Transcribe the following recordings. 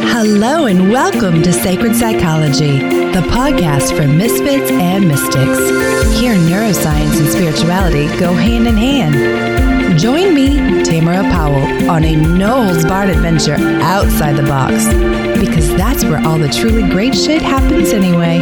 Hello and welcome to Sacred Psychology, the podcast for misfits and mystics. Here, neuroscience and spirituality go hand in hand. Join me, Tamara Powell, on a no-holds-barred adventure outside the box, because that's where all the truly great shit happens anyway.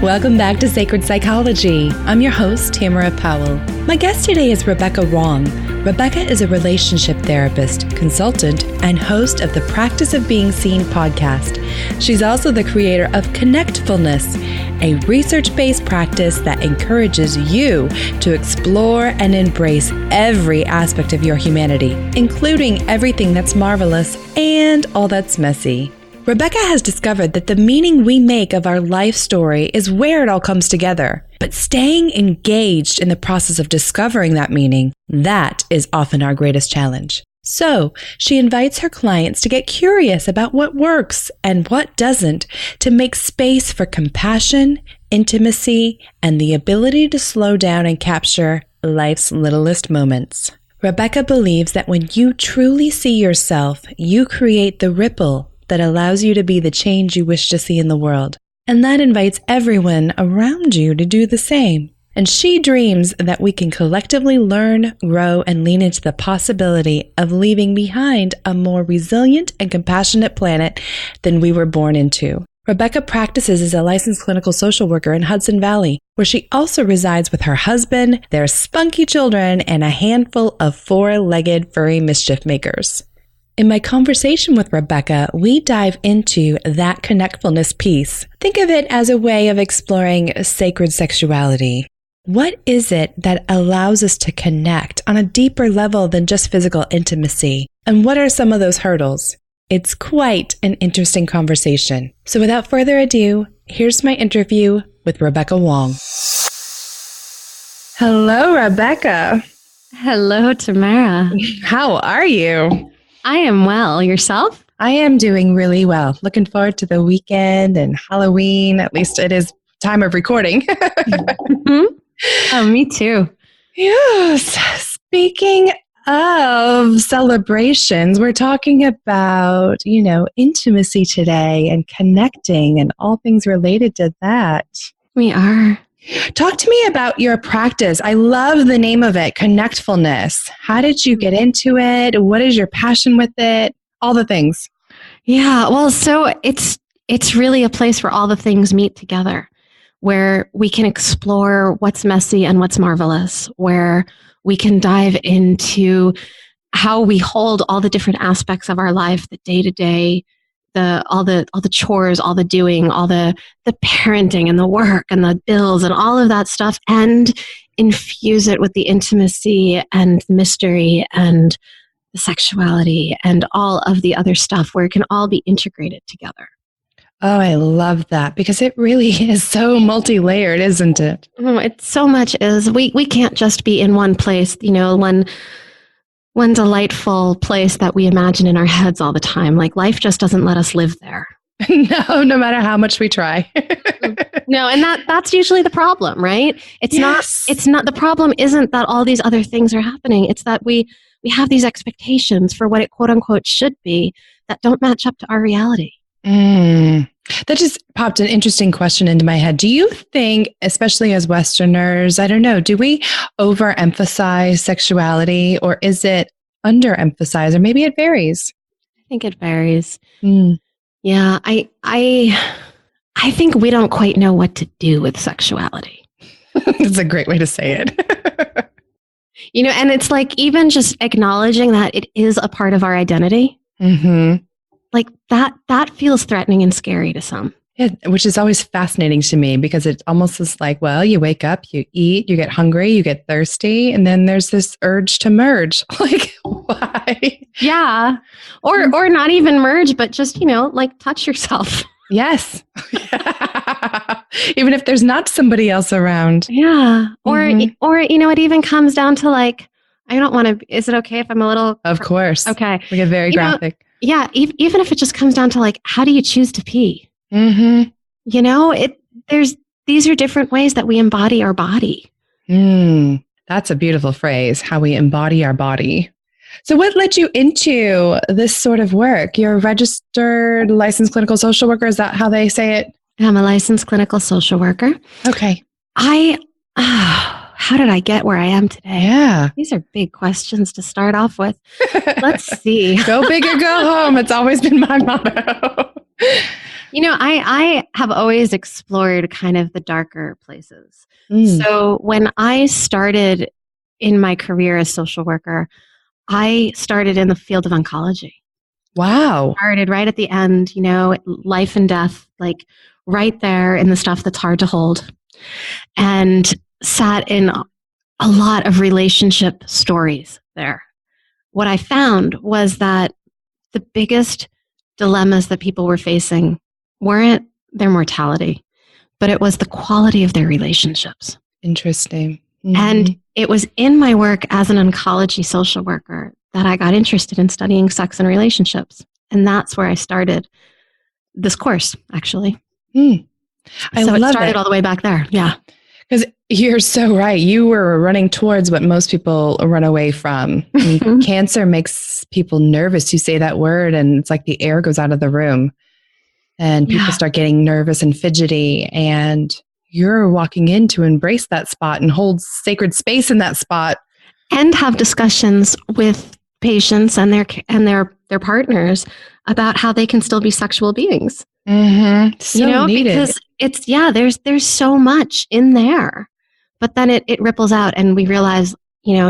Welcome back to Sacred Psychology. I'm your host, Tamara Powell. My guest today is Rebecca Wong. Rebecca is a relationship therapist, consultant, and host of the Practice of Being Seen podcast. She's also the creator of Connectfulness, a research-based practice that encourages you to explore and embrace every aspect of your humanity, including everything that's marvelous and all that's messy. Rebecca has discovered that the meaning we make of our life story is where it all comes together. But staying engaged in the process of discovering that meaning, that is often our greatest challenge. So she invites her clients to get curious about what works and what doesn't, to make space for compassion, intimacy, and the ability to slow down and capture life's littlest moments. Rebecca believes that when you truly see yourself, you create the ripple that allows you to be the change you wish to see in the world. And that invites everyone around you to do the same. And she dreams that we can collectively learn, grow, and lean into the possibility of leaving behind a more resilient and compassionate planet than we were born into. Rebecca practices as a licensed clinical social worker in Hudson Valley, where she also resides with her husband, their spunky children, and a handful of four-legged furry mischief makers. In my conversation with Rebecca, we dive into that connectfulness piece. Think of it as a way of exploring sacred sexuality. What is it that allows us to connect on a deeper level than just physical intimacy? And what are some of those hurdles? It's quite an interesting conversation. So without further ado, here's my interview with Rebecca Wong. Hello, Rebecca. Hello, Tamara. How are you? I am well. Yourself? I am doing really well. Looking forward to the weekend and Halloween. At least it is time of recording. Mm-hmm. Oh, me too. Yes. Speaking of celebrations, we're talking about, intimacy today and connecting and all things related to that. We are. Talk to me about your practice. I love the name of it, Connectfulness. How did you get into it? What is your passion with it? All the things. Yeah, well, so it's really a place where all the things meet together, where we can explore what's messy and what's marvelous, where we can dive into how we hold all the different aspects of our life, the day-to-day, all the chores, all the doing, all the parenting and the work and the bills and all of that stuff, and infuse it with the intimacy and mystery and the sexuality and all of the other stuff where it can all be integrated together. Oh, I love that, because it really is so multi-layered, isn't it? It's so much is we can't just be in one place, one delightful place that we imagine in our heads all the time. Like, life just doesn't let us live there. No matter how much we try. No, and that's usually the problem, right? It's not the problem isn't that all these other things are happening. It's that we have these expectations for what it quote unquote should be that don't match up to our reality. That just popped an interesting question into my head. Do you think, especially as Westerners, I don't know, do we overemphasize sexuality, or is it underemphasized, or maybe it varies? I think it varies. Yeah, I think we don't quite know what to do with sexuality. That's a great way to say it. And it's like, even just acknowledging that it is a part of our identity. Mm-hmm. Like that feels threatening and scary to some. Yeah, which is always fascinating to me, because it almost is like, well, you wake up, you eat, you get hungry, you get thirsty, and then there's this urge to merge. Like, why? Yeah. Or not even merge, but just, like, touch yourself. Yes. Even if there's not somebody else around. Yeah. Or it even comes down to, like, I don't want to, is it okay if I'm a little? Of course. Okay. We get very graphic. Yeah. Even if it just comes down to, like, how do you choose to pee? Mm-hmm. These are different ways that we embody our body. Mm. That's a beautiful phrase, how we embody our body. So what led you into this sort of work? You're a registered licensed clinical social worker. Is that how they say it? I'm a licensed clinical social worker. Okay. How did I get where I am today? Yeah. These are big questions to start off with. Let's see. Go big or go home. It's always been my motto. I have always explored kind of the darker places. So when I started in my career as social worker, I started in the field of oncology. Wow. Started right at the end, life and death, like right there in the stuff that's hard to hold. And sat in a lot of relationship stories there. What I found was that the biggest dilemmas that people were facing weren't their mortality, but it was the quality of their relationships. Interesting. And it was in my work as an oncology social worker that I got interested in studying sex and relationships. And that's where I started this course, actually. I so love it started all the way back there. Yeah. Because you're so right. You were running towards what most people run away from. Cancer makes people nervous. You say that word and it's like the air goes out of the room and people start getting nervous and fidgety, and you're walking in to embrace that spot and hold sacred space in that spot. And have discussions with patients and their partners about how they can still be sexual beings. So needed. Because there's so much in there, but then it ripples out and we realize,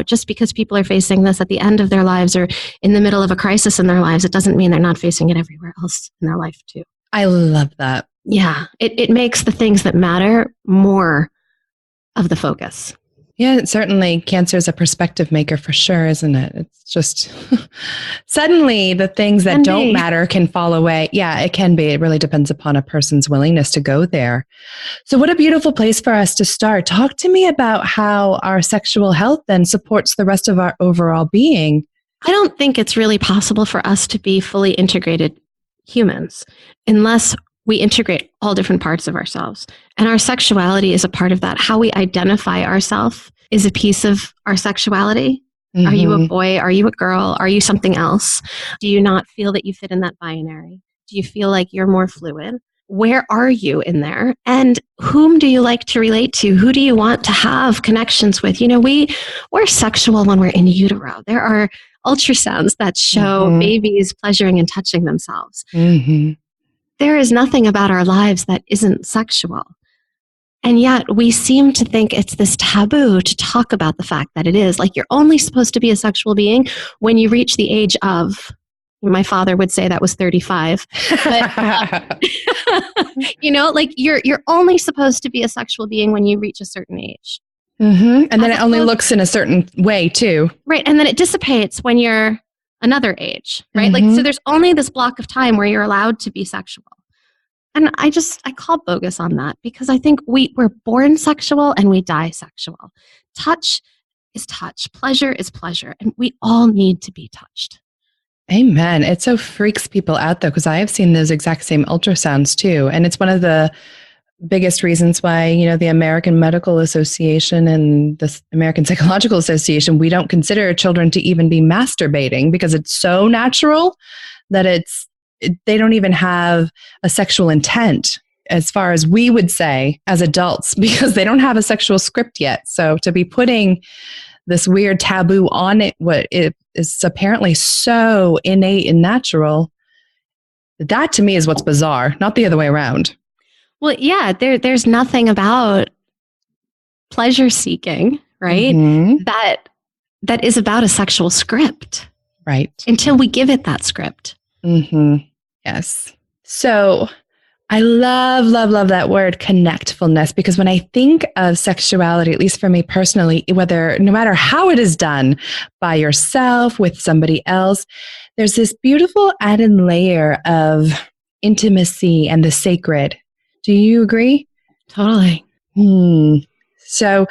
just because people are facing this at the end of their lives or in the middle of a crisis in their lives, it doesn't mean they're not facing it everywhere else in their life too. I love that. Yeah. It makes the things that matter more of the focus. Yeah, certainly cancer is a perspective maker for sure, isn't it? It's just suddenly the things that don't matter can fall away. Yeah, it can be. It really depends upon a person's willingness to go there. So what a beautiful place for us to start. Talk to me about how our sexual health then supports the rest of our overall being. I don't think it's really possible for us to be fully integrated humans unless we integrate all different parts of ourselves. And our sexuality is a part of that. How we identify ourselves is a piece of our sexuality. Are you a boy? Are you a girl? Are you something else? Do you not feel that you fit in that binary? Do you feel like you're more fluid? Where are you in there? And whom do you like to relate to? Who do you want to have connections with? We're sexual when we're in utero. There are ultrasounds that show babies pleasuring and touching themselves. There is nothing about our lives that isn't sexual. And yet we seem to think it's this taboo to talk about the fact that it is. Like, you're only supposed to be a sexual being when you reach the age of, my father would say that was 35. But, you're only supposed to be a sexual being when you reach a certain age. And then it only looks in a certain way too. Right. And then it dissipates when you're another age, right? So there's only this block of time where you're allowed to be sexual. And I call bogus on that, because I think we're born sexual and we die sexual. Touch is touch. Pleasure is pleasure. And we all need to be touched. Amen. It so freaks people out though, because I have seen those exact same ultrasounds too. And it's one of the biggest reasons why, the American Medical Association and the American Psychological Association, we don't consider children to even be masturbating, because it's so natural that they don't even have a sexual intent, as far as we would say as adults, because they don't have a sexual script yet. So to be putting this weird taboo on it, what it is apparently so innate and natural, that to me is what's bizarre, not the other way around. Well, yeah, there's nothing about pleasure seeking, right? That is about a sexual script. Right. Until we give it that script. Yes. So I love that word connectfulness, because when I think of sexuality, at least for me personally, no matter how it is done by yourself, with somebody else, there's this beautiful added layer of intimacy and the sacred. Do you agree? Totally. So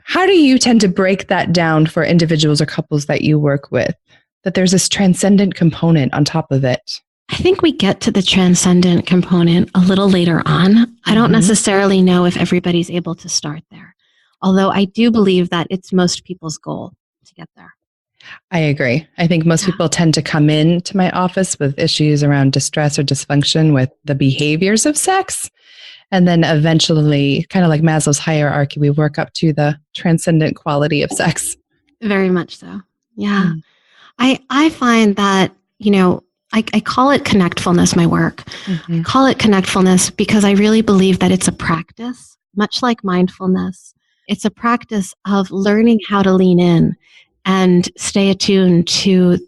how do you tend to break that down for individuals or couples that you work with, that there's this transcendent component on top of it? I think we get to the transcendent component a little later on. I don't necessarily know if everybody's able to start there. Although I do believe that it's most people's goal to get there. I agree. I think most people tend to come into my office with issues around distress or dysfunction with the behaviors of sex. And then eventually, kind of like Maslow's hierarchy, we work up to the transcendent quality of sex. Very much so. Yeah. I find that, I call it Connectfulness, my work. I call it Connectfulness because I really believe that it's a practice, much like mindfulness. It's a practice of learning how to lean in and stay attuned to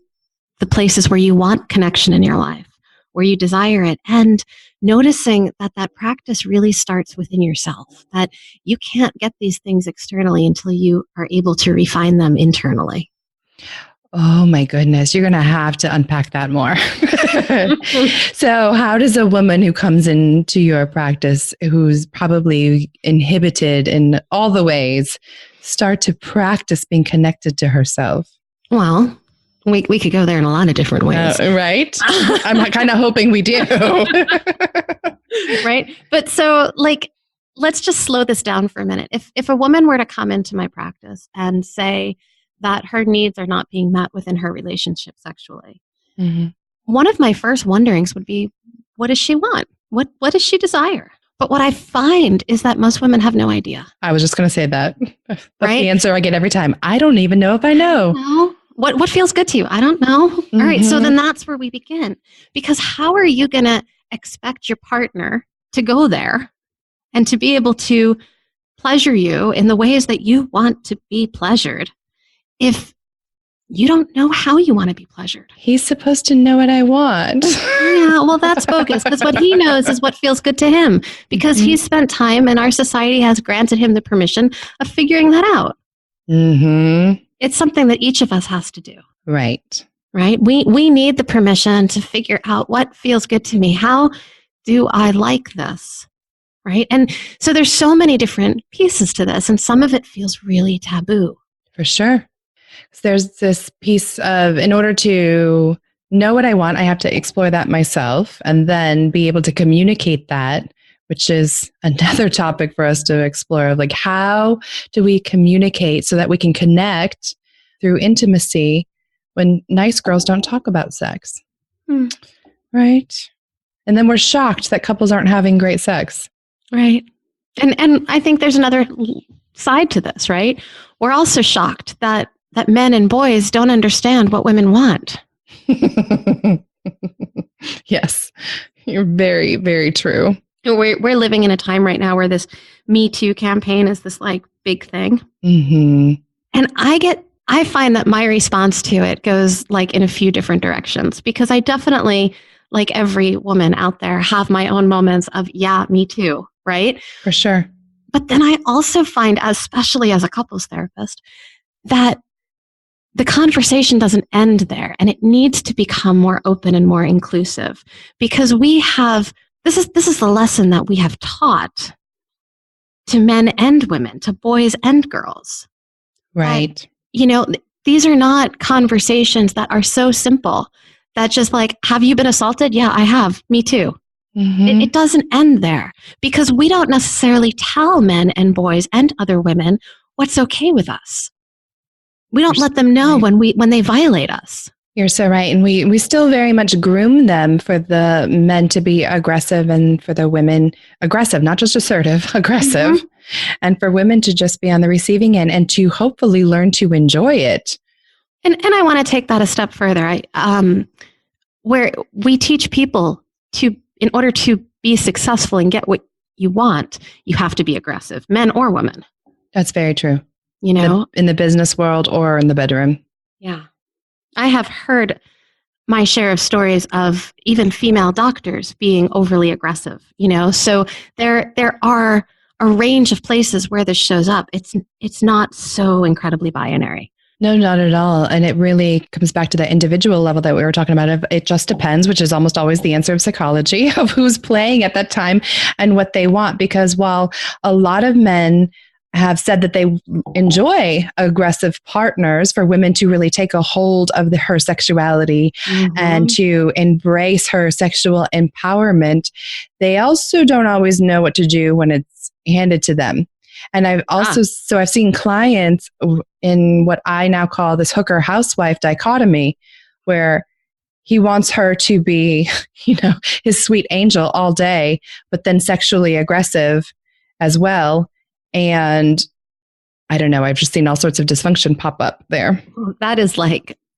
the places where you want connection in your life, where you desire it, and noticing that practice really starts within yourself, that you can't get these things externally until you are able to refine them internally. Oh my goodness, you're going to have to unpack that more. So how does a woman who comes into your practice, who's probably inhibited in all the ways, start to practice being connected to herself? Well, we could go there in a lot of different ways. Right? I'm kind of hoping we do. Right? But so let's just slow this down for a minute. If a woman were to come into my practice and say that her needs are not being met within her relationship sexually, one of my first wonderings would be, what does she want? What does she desire? But what I find is that most women have no idea. I was just going to say that. That's the answer I get every time. I don't even know if I know. No. What feels good to you? I don't know. All right. So then that's where we begin. Because how are you going to expect your partner to go there and to be able to pleasure you in the ways that you want to be pleasured if you don't know how you want to be pleasured? He's supposed to know what I want. Yeah, well, that's bogus, because what he knows is what feels good to him, because he's spent time and our society has granted him the permission of figuring that out. It's something that each of us has to do. Right. We need the permission to figure out what feels good to me. How do I like this? Right. And so there's so many different pieces to this, and some of it feels really taboo. For sure. There's this piece of, in order to know what I want, I have to explore that myself and then be able to communicate that, which is another topic for us to explore. Like, how do we communicate so that we can connect through intimacy when nice girls don't talk about sex? Right? And then we're shocked that couples aren't having great sex. Right. And I think there's another side to this, right? We're also shocked that men and boys don't understand what women want. Yes, you're very, very true. We're living in a time right now where this Me Too campaign is this big thing. And I find that my response to it goes in a few different directions, because I definitely, like every woman out there, have my own moments of, yeah, me too, right? For sure. But then I also find, especially as a couples therapist, that the conversation doesn't end there, and it needs to become more open and more inclusive, because we have, this is the lesson that we have taught to men and women, to boys and girls. Right. That, these are not conversations that are so simple that just have you been assaulted? Yeah, I have. Me too. It doesn't end there, because we don't necessarily tell men and boys and other women what's okay with us. We don't let them know when they violate us. You're so right. And we still very much groom them for the men to be aggressive and for the women aggressive, not just assertive, aggressive, and for women to just be on the receiving end and to hopefully learn to enjoy it. And I want to take that a step further. Where we teach people in order to be successful and get what you want, you have to be aggressive, men or women. That's very true. In the business world or in the bedroom. Yeah. I have heard my share of stories of even female doctors being overly aggressive, so there are a range of places where this shows up. It's not so incredibly binary. No, not at all. And it really comes back to the individual level that we were talking about. It just depends, which is almost always the answer of psychology, of who's playing at that time and what they want. Because while a lot of men have said that they enjoy aggressive partners, for women to really take a hold of her sexuality and to embrace her sexual empowerment, they also don't always know what to do when it's handed to them. And I've also, so I've seen clients in what I now call this hooker-housewife dichotomy, where he wants her to be, his sweet angel all day, but then sexually aggressive as well. And I don't know, I've just seen all sorts of dysfunction pop up there. That is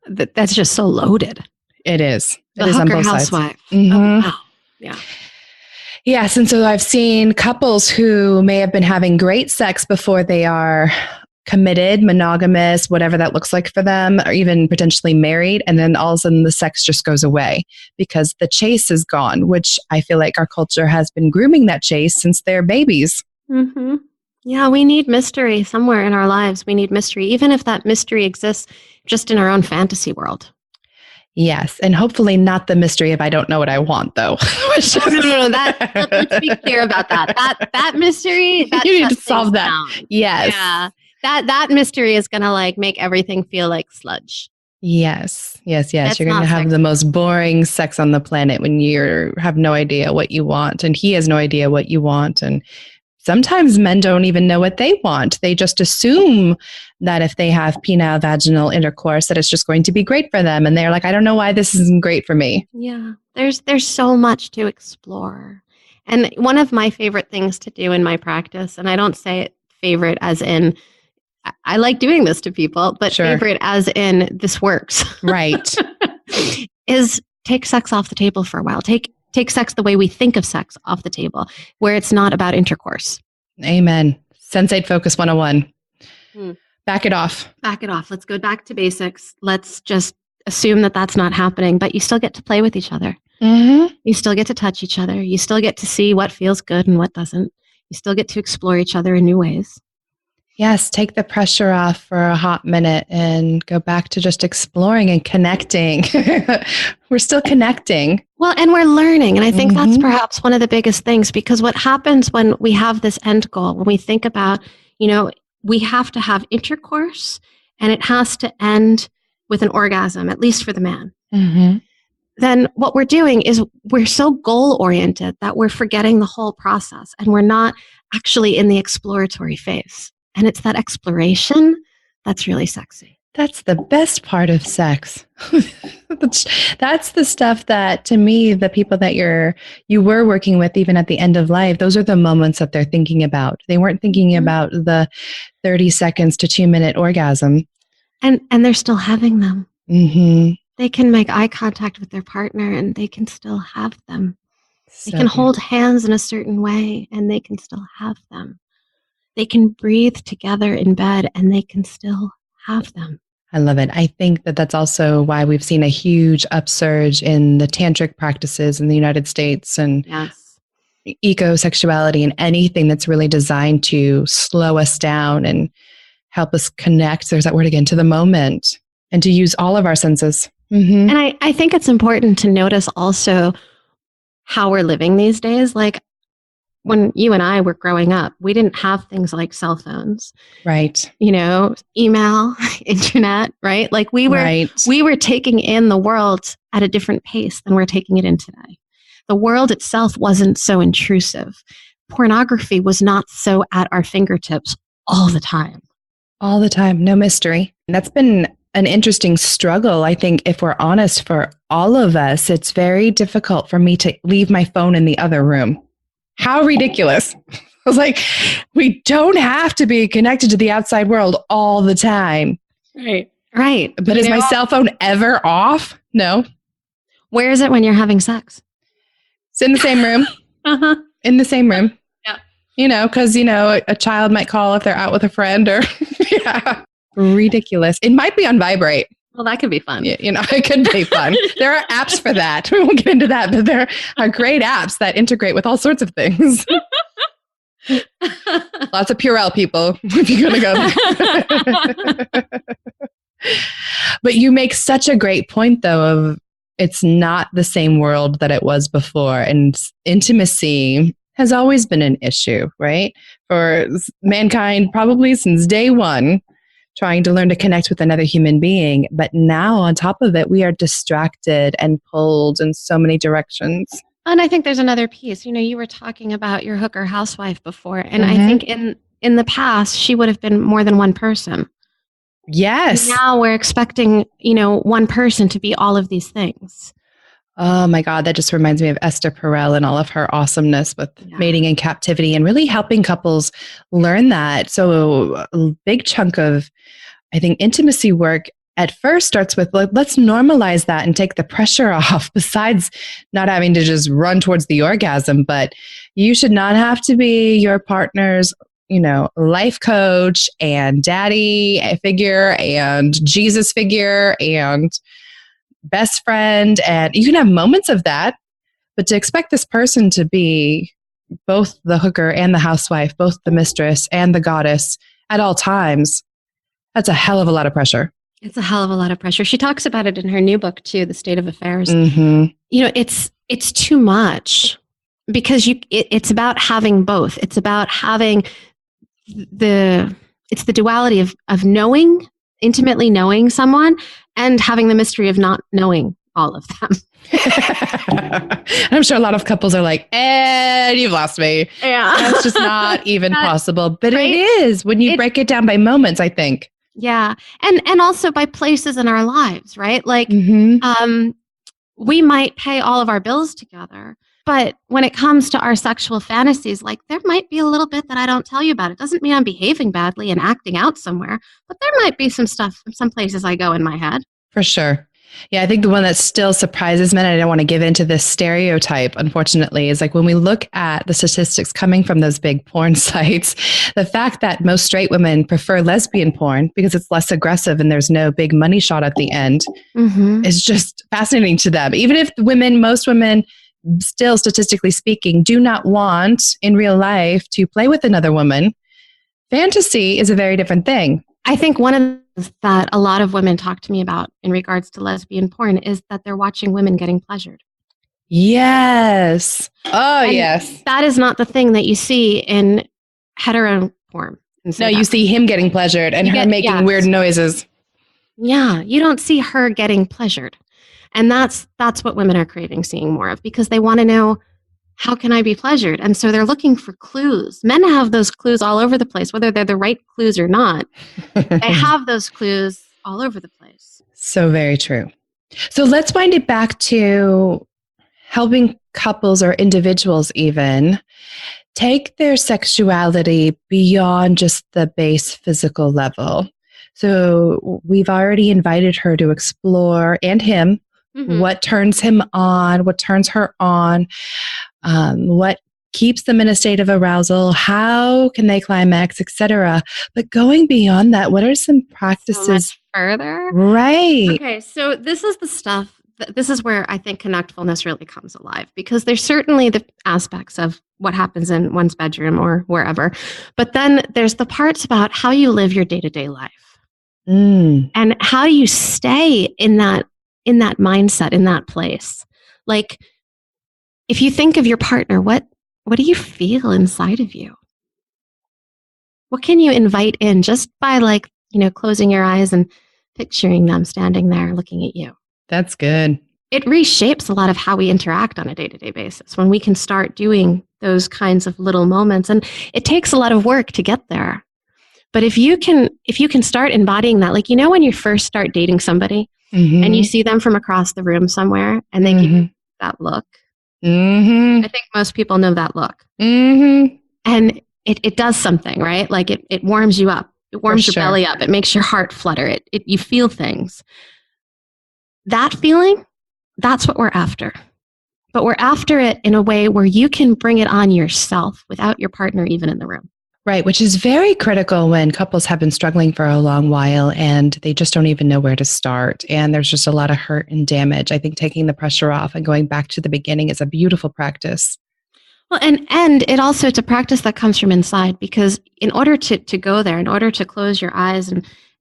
that's just so loaded. It is. The it is on both housewife. sides. Mm-hmm. Oh, wow. Yeah. Yes. And so I've seen couples who may have been having great sex before they are committed, monogamous, whatever that looks like for them, or even potentially married. And then all of a sudden the sex just goes away because the chase is gone, which I feel like our culture has been grooming that chase since they're babies. Mm-hmm. Yeah, we need mystery somewhere in our lives. We need mystery, even if that mystery exists just in our own fantasy world. Yes. And hopefully not the mystery of I don't know what I want, though. No. Let's be clear about that. That mystery, that you need to solve that. Down. Yes. Yeah. That mystery is going to make everything feel like sludge. Yes. You're going to have sexy. the most boring sex on the planet when you have no idea what you want and he has no idea what you want. And sometimes men don't even know what they want. They just assume that if they have penile vaginal intercourse, that it's just going to be great for them. And they're like, I don't know why this isn't great for me. Yeah, there's so much to explore. And one of my favorite things to do in my practice, and I don't say it favorite as in, I like doing this to people, but Sure. favorite as in this works. Right. is take sex off the table for a while. Take sex the way we think of sex off the table, where it's not about intercourse. Amen. Sensate Focus 101. Back it off. Back it off. Let's go back to basics. Let's just assume that that's not happening, but you still get to play with each other. Mm-hmm. You still get to touch each other. You still get to see what feels good and what doesn't. You still get to explore each other in new ways. Yes, take the pressure off for a hot minute and go back to just exploring and connecting. We're still connecting. Well, and we're learning. And I think that's perhaps one of the biggest things, because what happens when we have this end goal, when we think about, we have to have intercourse and it has to end with an orgasm, at least for the man. Mm-hmm. Then what we're doing is we're so goal-oriented that we're forgetting the whole process and we're not actually in the exploratory phase. And it's that exploration that's really sexy. That's the best part of sex. That's the stuff that, to me, the people that you were working with, even at the end of life, those are the moments that they're thinking about. They weren't thinking about the 30 seconds to 2-minute orgasm. And they're still having them. Mm-hmm. They can make eye contact with their partner and they can still have them. So they can hold hands in a certain way and they can still have them. They can breathe together in bed and they can still have them. I love it. I think that that's also why we've seen a huge upsurge in the tantric practices in the United States and eco-sexuality and anything that's really designed to slow us down and help us connect, there's that word again, to the moment and to use all of our senses. Mm-hmm. And I think it's important to notice also how we're living these days. Like when you and I were growing up, we didn't have things like cell phones. Right. Email, internet, right? Like we were taking in the world at a different pace than we're taking it in today. The world itself wasn't so intrusive. Pornography was not so at our fingertips all the time. All the time. No mystery. And that's been an interesting struggle. I think if we're honest, for all of us, it's very difficult for me to leave my phone in the other room. How ridiculous. I was like, we don't have to be connected to the outside world all the time. Right. But is my cell phone ever off? No. Where is it when you're having sex? It's in the same room. In the same room. Yeah. Because, a child might call if they're out with a friend or, ridiculous. It might be on vibrate. Well, that could be fun. It could be fun. There are apps for that. We won't get into that, but there are great apps that integrate with all sorts of things. Lots of Purell people, if you're going to go there. But you make such a great point, though, of it's not the same world that it was before. And intimacy has always been an issue, right? For mankind, probably since day one. Trying to learn to connect with another human being. But now on top of it, we are distracted and pulled in so many directions. And I think there's another piece. You were talking about your hooker housewife before. And I think in the past, she would have been more than one person. Yes. And now we're expecting, one person to be all of these things. Oh my God, that just reminds me of Esther Perel and all of her awesomeness with mating in captivity and really helping couples learn that. So a big chunk of, I think, intimacy work at first starts with, let's normalize that and take the pressure off, besides not having to just run towards the orgasm. But you should not have to be your partner's, life coach and daddy figure and Jesus figure and best friend. And you can have moments of that, but to expect this person to be both the hooker and the housewife, both the mistress and the goddess at all times, that's a hell of a lot of pressure. It's a hell of a lot of pressure. She talks about it in her new book too, The State of Affairs. Mm-hmm. It's too much because it's about having both. It's about having it's the duality of knowing, intimately knowing someone and having the mystery of not knowing all of them. I'm sure a lot of couples are like, you've lost me. Yeah. That's just not even possible. But right? It is when you break it down by moments, I think. Yeah. And also by places in our lives, right? Like, we might pay all of our bills together, but when it comes to our sexual fantasies, like there might be a little bit that I don't tell you about. It doesn't mean I'm behaving badly and acting out somewhere, but there might be some stuff, some places I go in my head. For sure. Yeah, I think the one that still surprises men, and I don't want to give into this stereotype, unfortunately, is like when we look at the statistics coming from those big porn sites, the fact that most straight women prefer lesbian porn because it's less aggressive and there's no big money shot at the end is just fascinating to them. Even if most women, still statistically speaking, do not want in real life to play with another woman, fantasy is a very different thing. I think one of the things that a lot of women talk to me about in regards to lesbian porn is that they're watching women getting pleasured. Yes. Oh, and yes. That is not the thing that you see in hetero porn. No, you see him getting pleasured and her making weird noises. Yeah, you don't see her getting pleasured. And that's what women are craving seeing more of because they want to know, how can I be pleasured? And so they're looking for clues. Men have those clues all over the place, whether they're the right clues or not. They have those clues all over the place. So very true. So let's wind it back to helping couples or individuals even take their sexuality beyond just the base physical level. So we've already invited her to explore, and him, what turns him on, what turns her on, what keeps them in a state of arousal, how can they climax, etc. But going beyond that, what are some practices? So much further? Right. Okay, so this is the stuff, this is where I think Connectfulness really comes alive because there's certainly the aspects of what happens in one's bedroom or wherever, but then there's the parts about how you live your day-to-day life and how you stay in that mindset, in that place. Like, if you think of your partner, what do you feel inside of you? What can you invite in just by closing your eyes and picturing them standing there looking at you? That's good. It reshapes a lot of how we interact on a day-to-day basis when we can start doing those kinds of little moments. And it takes a lot of work to get there. But if you can start embodying that, when you first start dating somebody and you see them from across the room somewhere and they give you that look. I think most people know that look. And it does something, right? Like it warms you up. It warms your belly up. It makes your heart flutter. You feel things. That feeling, that's what we're after. But we're after it in a way where you can bring it on yourself without your partner even in the room. Right, which is very critical when couples have been struggling for a long while and they just don't even know where to start. And there's just a lot of hurt and damage. I think taking the pressure off and going back to the beginning is a beautiful practice. Well, and it's a practice that comes from inside because in order to go there, in order to close your eyes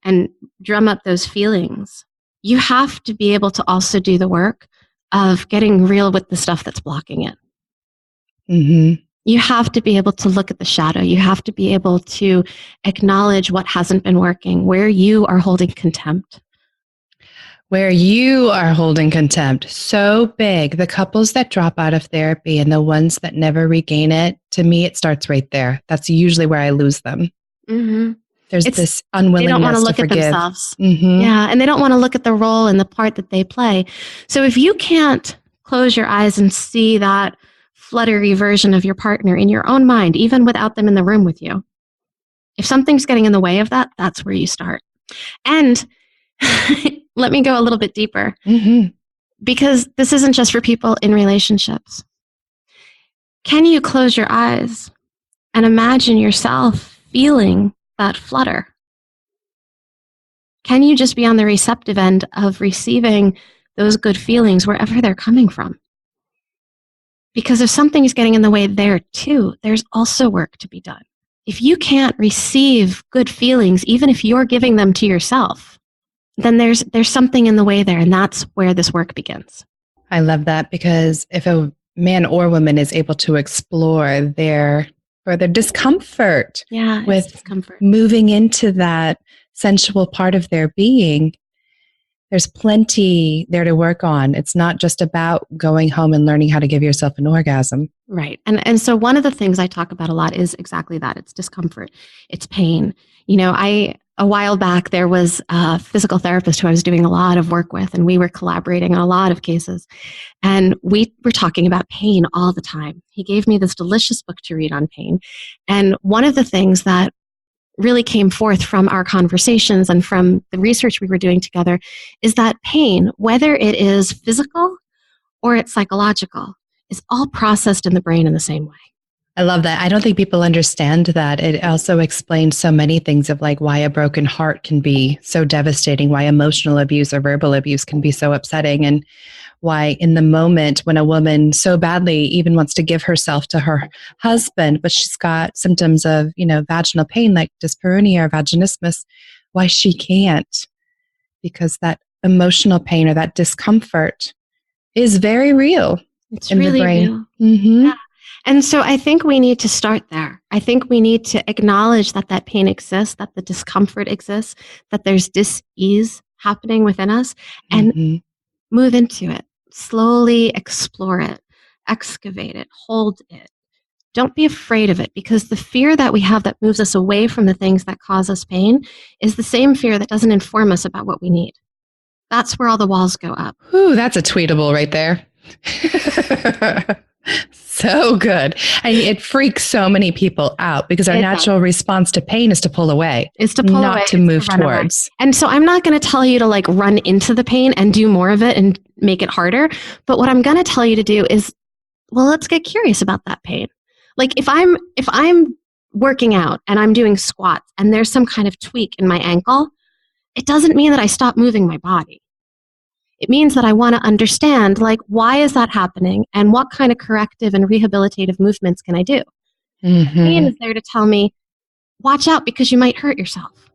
and drum up those feelings, you have to be able to also do the work of getting real with the stuff that's blocking it. You have to be able to look at the shadow. You have to be able to acknowledge what hasn't been working, where you are holding contempt. where you are holding contempt so big. The couples that drop out of therapy and the ones that never regain it, to me, it starts right there. That's usually where I lose them. Mm-hmm. There's this unwillingness they don't want to look to at forgive. themselves. Mm-hmm. Yeah, and they don't want to look at the role and the part that they play. So if you can't close your eyes and see that fluttery version of your partner in your own mind, even without them in the room with you, if something's getting in the way of that, that's where you start. And let me go a little bit deeper, Mm-hmm. because this isn't just for people in relationships. Can you close your eyes and imagine yourself feeling that flutter? Can you just be on the receptive end of receiving those good feelings wherever they're coming from? Because if something is getting in the way there too, there's also work to be done. If you can't receive good feelings, even if you're giving them to yourself, then there's something in the way there, and that's where this work begins. I love that, because if a man or woman is able to explore their discomfort with discomfort, moving into that sensual part of their being, there's plenty there to work on. It's not just about going home and learning how to give yourself an orgasm. Right. And so one of the things I talk about a lot is exactly that. It's discomfort. It's pain. A while back, there was a physical therapist who I was doing a lot of work with, and we were collaborating on a lot of cases. And we were talking about pain all the time. He gave me this delicious book to read on pain. And one of the things that really came forth from our conversations and from the research we were doing together is that pain, whether it is physical or it's psychological, is all processed in the brain in the same way. I love that. I don't think people understand that. It also explains so many things of like why a broken heart can be so devastating, why emotional abuse or verbal abuse can be so upsetting, and why in the moment when a woman so badly even wants to give herself to her husband, but she's got symptoms of, vaginal pain like dyspareunia or vaginismus, why she can't, because that emotional pain or that discomfort is very real. It's in really the brain. real. Mm-hmm. Yeah. And so I think we need to start there. I think we need to acknowledge that pain exists, that the discomfort exists, that there's dis-ease happening within us, and move into it. Slowly explore it, excavate it, hold it. Don't be afraid of it, because the fear that we have that moves us away from the things that cause us pain is the same fear that doesn't inform us about what we need. That's where all the walls go up. Ooh, that's a tweetable right there. So good. And it freaks so many people out, because our natural response to pain is to pull away. It's to pull away. Not to move towards. And so I'm not going to tell you to run into the pain and do more of it and make it harder. But what I'm going to tell you to do is, let's get curious about that pain. If I'm working out and I'm doing squats and there's some kind of tweak in my ankle, it doesn't mean that I stop moving my body. It means that I want to understand, why is that happening and what kind of corrective and rehabilitative movements can I do? Mm-hmm. Pain is there to tell me, watch out because you might hurt yourself.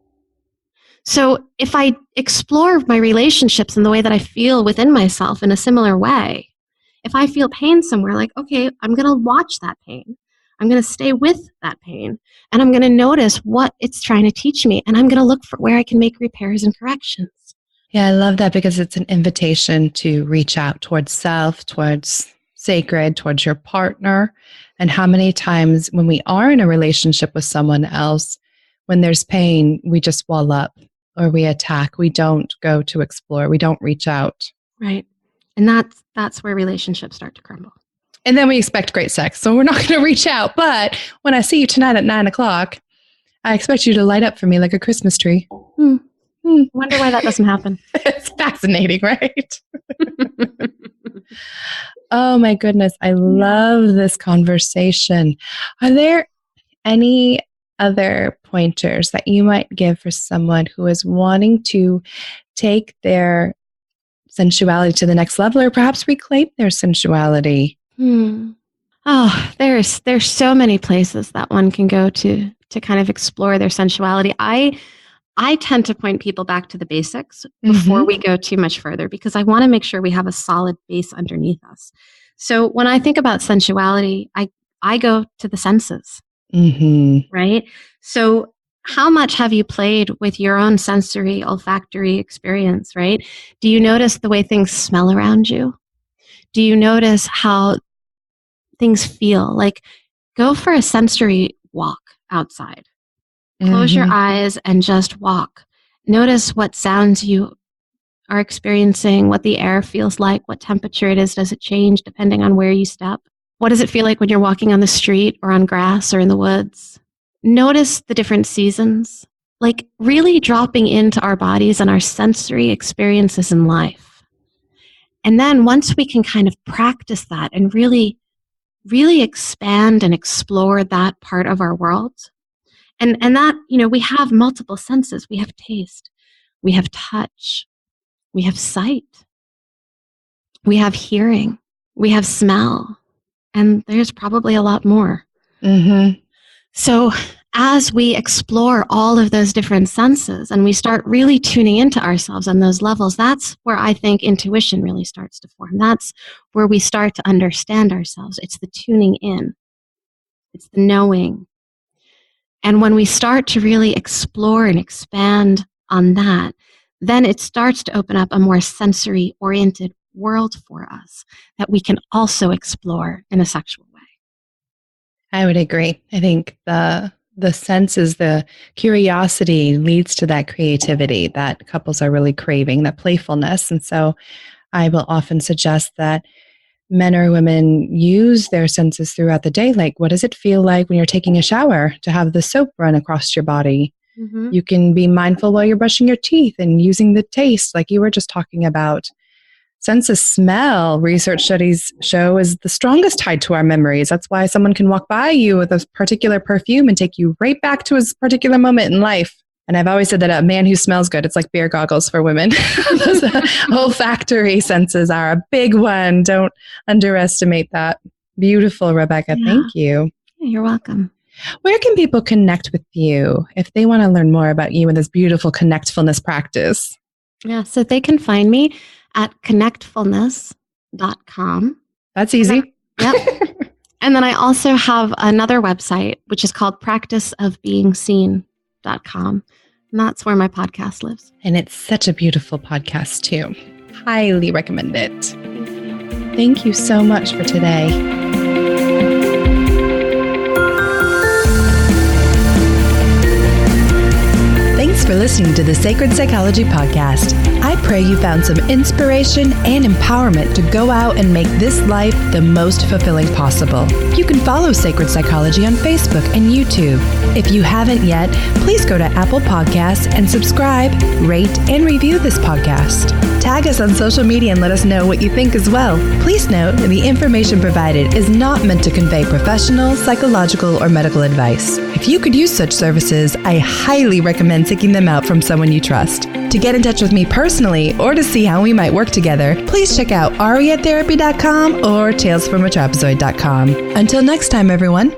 So if I explore my relationships in the way that I feel within myself in a similar way, if I feel pain somewhere, okay, I'm going to watch that pain. I'm going to stay with that pain, and I'm going to notice what it's trying to teach me, and I'm going to look for where I can make repairs and corrections. Yeah, I love that, because it's an invitation to reach out towards self, towards sacred, towards your partner. And how many times when we are in a relationship with someone else, when there's pain, we just wall up or we attack. We don't go to explore. We don't reach out. Right. And that's where relationships start to crumble. And then we expect great sex. So we're not going to reach out. But when I see you tonight at 9:00, I expect you to light up for me like a Christmas tree. Wonder why that doesn't happen. It's fascinating, right? Oh my goodness. I love this conversation. Are there any other pointers that you might give for someone who is wanting to take their sensuality to the next level, or perhaps reclaim their sensuality? Oh, there's so many places that one can go to kind of explore their sensuality. I tend to point people back to the basics before we go too much further, because I want to make sure we have a solid base underneath us. So when I think about sensuality, I go to the senses, right? So how much have you played with your own sensory olfactory experience, right? Do you notice the way things smell around you? Do you notice how things feel? Like, go for a sensory walk outside. Close your eyes and just walk. Notice what sounds you are experiencing, what the air feels like, what temperature it is. Does it change depending on where you step? What does it feel like when you're walking on the street or on grass or in the woods? Notice the different seasons, like really dropping into our bodies and our sensory experiences in life. And then once we can kind of practice that and really expand and explore that part of our world, and that, we have multiple senses. We have taste, we have touch, we have sight, we have hearing, we have smell, and there's probably a lot more. So as we explore all of those different senses and we start really tuning into ourselves on those levels, that's where I think intuition really starts to form. That's where we start to understand ourselves. It's the tuning in. It's the knowing. And when we start to really explore and expand on that, then it starts to open up a more sensory-oriented world for us that we can also explore in a sexual way. I would agree. I think the senses, the curiosity leads to that creativity that couples are really craving, that playfulness. And so I will often suggest that men or women use their senses throughout the day. Like, what does it feel like when you're taking a shower to have the soap run across your body? You can be mindful while you're brushing your teeth and using the taste, like you were just talking about. Sense of smell, research studies show, is the strongest tied to our memories. That's why someone can walk by you with a particular perfume and take you right back to a particular moment in life. And I've always said that a man who smells good, it's like beer goggles for women. Those olfactory senses are a big one. Don't underestimate that. Beautiful, Rebecca. Yeah. Thank you. Yeah, you're welcome. Where can people connect with you if they want to learn more about you and this beautiful Connectfulness practice? Yeah, so they can find me at Connectfulness.com. That's easy. Yep. And then I also have another website, which is called practiceofbeingseen.com. And that's where my podcast lives. And it's such a beautiful podcast too. Highly recommend it. Thank you so much for today. Thanks for listening to the Sacred Psychology Podcast. I pray you found some inspiration and empowerment to go out and make this life the most fulfilling possible. You can follow Sacred Psychology on Facebook and YouTube. If you haven't yet, please go to Apple Podcasts and subscribe, rate, and review this podcast. Tag us on social media and let us know what you think as well. Please note that the information provided is not meant to convey professional, psychological, or medical advice. If you could use such services, I highly recommend seeking them out from someone you trust. To get in touch with me personally or to see how we might work together, please check out ariatherapy.com or talesfromatrapezoid.com. Until next time, everyone.